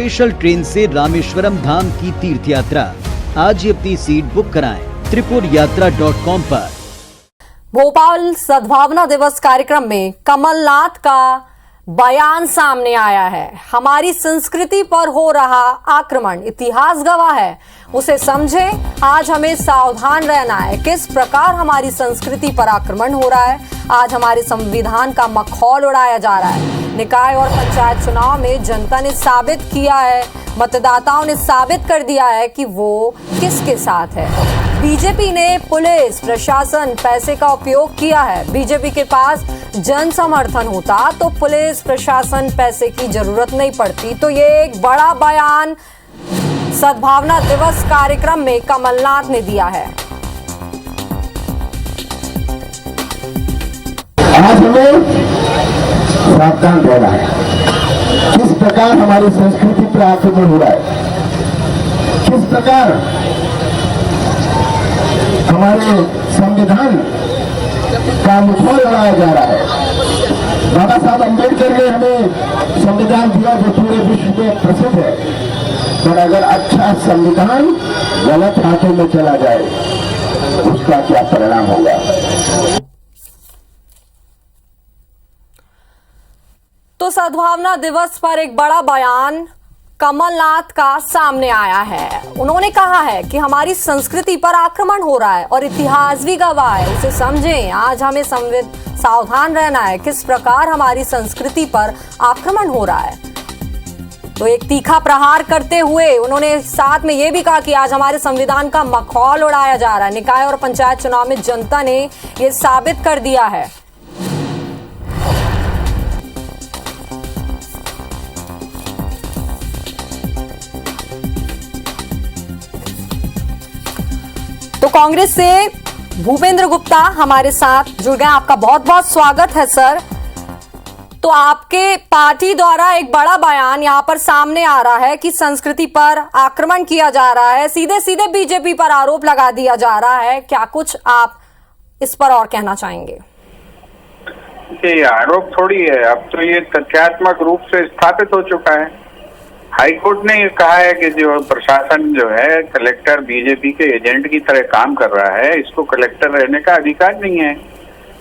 Special train से रामेश्वरम धाम की तीर्थ यात्रा। आज ही अपनी सीट बुक कराएं त्रिपुरयात्रा.com पर। भोपाल सद्भावना दिवस कार्यक्रम में कमलनाथ का बयान सामने आया है। हमारी संस्कृति पर हो रहा आक्रमण इतिहास गवाह है, उसे समझे। आज हमें सावधान रहना है। किस प्रकार हमारी संस्कृति पर आक्रमण हो रहा है। आज हमारे संविधान का मखौल उड़ाया जा रहा है। निकाय और पंचायत चुनाव में जनता ने साबित किया है, मतदाताओं ने साबित कर दिया है कि वो किसके साथ है। बीजेपी ने पुलिस प्रशासन पैसे का उपयोग किया है। बीजेपी के पास जन समर्थन होता तो पुलिस प्रशासन पैसे की जरूरत नहीं पड़ती। तो ये एक बड़ा बयान सद्भावना दिवस कार्यक्रम में कमलनाथ ने दिया है। आज हमें सावधान रहना है। किस प्रकार हमारी संस्कृति पर आक्रमण हो रहा है, किस प्रकार हमारे संविधान का मुखौल उड़ाया जा रहा है। बाबा साहब अम्बेडकर ने हमें संविधान दिया जो पूरे विश्व में प्रसिद्ध है, पर अगर अच्छा संविधान गलत हाथों में चला जाए उसका क्या परिणाम होगा। तो सद्भावना दिवस पर एक बड़ा बयान कमलनाथ का सामने आया है। उन्होंने कहा है कि हमारी संस्कृति पर आक्रमण हो रहा है और इतिहास भी गवाह है, उसे समझें। आज हमें सावधान रहना है किस प्रकार हमारी संस्कृति पर आक्रमण हो रहा है। तो एक तीखा प्रहार करते हुए उन्होंने साथ में यह भी कहा कि आज हमारे संविधान का मखौल उड़ाया जा रहा है। निकाय और पंचायत चुनाव में जनता ने यह साबित कर दिया है। तो कांग्रेस से भूपेंद्र गुप्ता हमारे साथ जुड़ गए। आपका बहुत बहुत स्वागत है सर। तो आपके पार्टी द्वारा एक बड़ा बयान यहाँ पर सामने आ रहा है कि संस्कृति पर आक्रमण किया जा रहा है, सीधे सीधे बीजेपी पर आरोप लगा दिया जा रहा है। क्या कुछ आप इस पर और कहना चाहेंगे? ये आरोप थोड़ी है, अब तो ये तथ्यात्मक रूप से स्थापित हो चुका है। हाईकोर्ट ने कहा है कि जो प्रशासन जो है कलेक्टर बीजेपी के एजेंट की तरह काम कर रहा है, इसको कलेक्टर रहने का अधिकार नहीं है।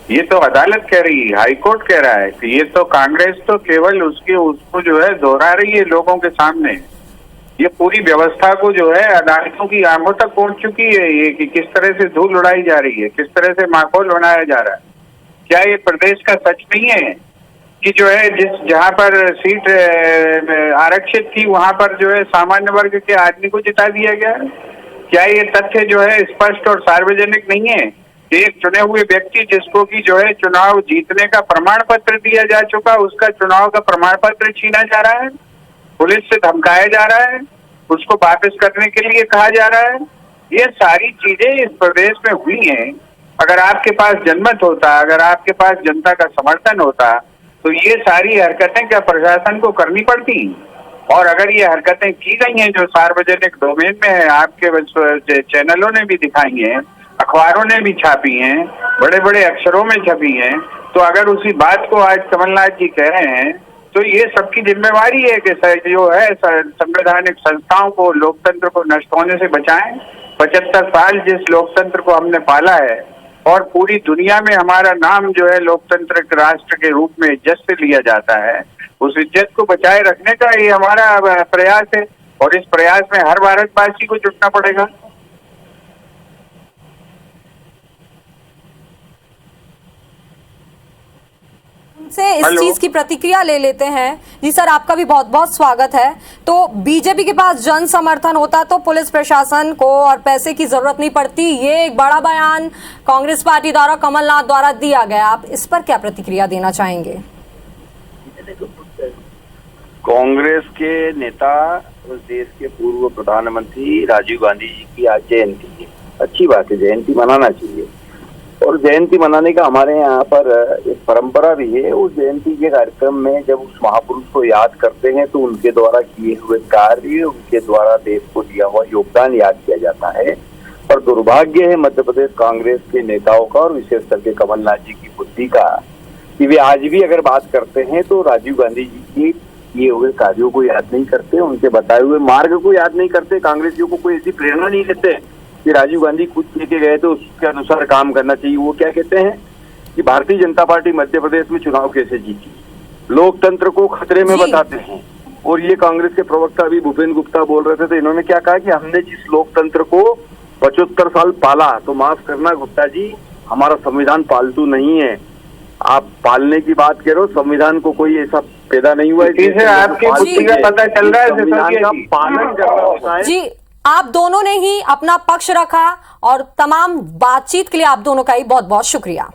ये तो अदालत कह रही है, हाईकोर्ट कह रहा है कि ये तो कांग्रेस तो केवल उसको जो है दोहरा रही है लोगों के सामने। ये पूरी व्यवस्था को जो है अदालतों की आंखों तक पहुंच चुकी है ये कि किस तरह से धूल उड़ाई जा रही है, किस तरह से माहौल बनाया जा रहा है। क्या ये प्रदेश का सच नहीं है कि जो है जहां पर सीट आरक्षित थी वहां पर जो है सामान्य वर्ग के आदमी को जिता दिया गया? क्या ये तथ्य जो है स्पष्ट और सार्वजनिक नहीं है कि एक चुने हुए व्यक्ति जिसको कि जो है चुनाव जीतने का प्रमाण पत्र दिया जा चुका, उसका चुनाव का प्रमाण पत्र छीना जा रहा है, पुलिस से धमकाया जा रहा है, उसको वापस करने के लिए कहा जा रहा है। ये सारी चीजें इस प्रदेश में हुई हैं। अगर आपके पास जनमत होता, अगर आपके पास जनता का समर्थन होता, तो ये सारी हरकतें क्या प्रशासन को करनी पड़ती? और अगर ये हरकतें की गई हैं जो सार्वजनिक डोमेन में है, आपके चैनलों ने भी दिखाई हैं, अखबारों ने भी छापी हैं, बड़े बड़े अक्षरों में छपी हैं, तो अगर उसी बात को आज कमलनाथ जी कह रहे हैं तो ये सबकी जिम्मेवारी है कि जो है संवैधानिक संस्थाओं को, लोकतंत्र को नष्ट होने से बचाएं। 75 साल जिस लोकतंत्र को हमने पाला है और पूरी दुनिया में हमारा नाम जो है लोकतंत्र के राष्ट्र के रूप में इज्जत से लिया जाता है, उस इज्जत को बचाए रखने का ये हमारा प्रयास है और इस प्रयास में हर भारतवासी को जुटना पड़ेगा। से इस चीज की प्रतिक्रिया ले लेते हैं। जी सर, आपका भी बहुत बहुत स्वागत है। तो बीजेपी के पास जन समर्थन होता तो पुलिस प्रशासन को और पैसे की जरूरत नहीं पड़ती, ये एक बड़ा बयान कांग्रेस पार्टी द्वारा कमलनाथ द्वारा दिया गया। आप इस पर क्या प्रतिक्रिया देना चाहेंगे? कांग्रेस के नेता उस देश के पूर्व प्रधानमंत्री राजीव गांधी जी की आज जयंती है। अच्छी बात है, जयंती मनाना चाहिए और जयंती मनाने का हमारे यहाँ पर एक परंपरा भी है। उस जयंती के कार्यक्रम में जब उस महापुरुष को याद करते हैं तो उनके द्वारा किए हुए कार्य, उनके द्वारा देश को दिया हुआ योगदान याद किया जाता है। पर दुर्भाग्य है मध्य प्रदेश कांग्रेस के नेताओं का और विशेष करके कमलनाथ जी की बुद्धि का कि वे आज भी अगर बात करते हैं तो राजीव गांधी जी की किए हुए कार्यों को याद नहीं करते, उनके बताए हुए मार्ग को याद नहीं करते। कांग्रेसियों को कोई ऐसी प्रेरणा नहीं देते कि राजीव गांधी खुद लेके गए तो उसके अनुसार काम करना चाहिए। वो क्या कहते हैं कि भारतीय जनता पार्टी मध्य प्रदेश में चुनाव कैसे जीती, लोकतंत्र को खतरे में बताते हैं। और ये कांग्रेस के प्रवक्ता अभी भूपेन्द्र गुप्ता बोल रहे थे, तो इन्होंने क्या कहा कि हमने जिस लोकतंत्र को 75 साल पाला, तो माफ करना गुप्ता जी, हमारा संविधान पालतू नहीं है। आप पालने की बात करो, संविधान को कोई ऐसा पैदा नहीं हुआ है। आपकी बुद्धि का पता चल रहा है संविधान का पालन करना होता है। जी, आप दोनों ने ही अपना पक्ष रखा और तमाम बातचीत के लिए आप दोनों का ही बहुत बहुत शुक्रिया।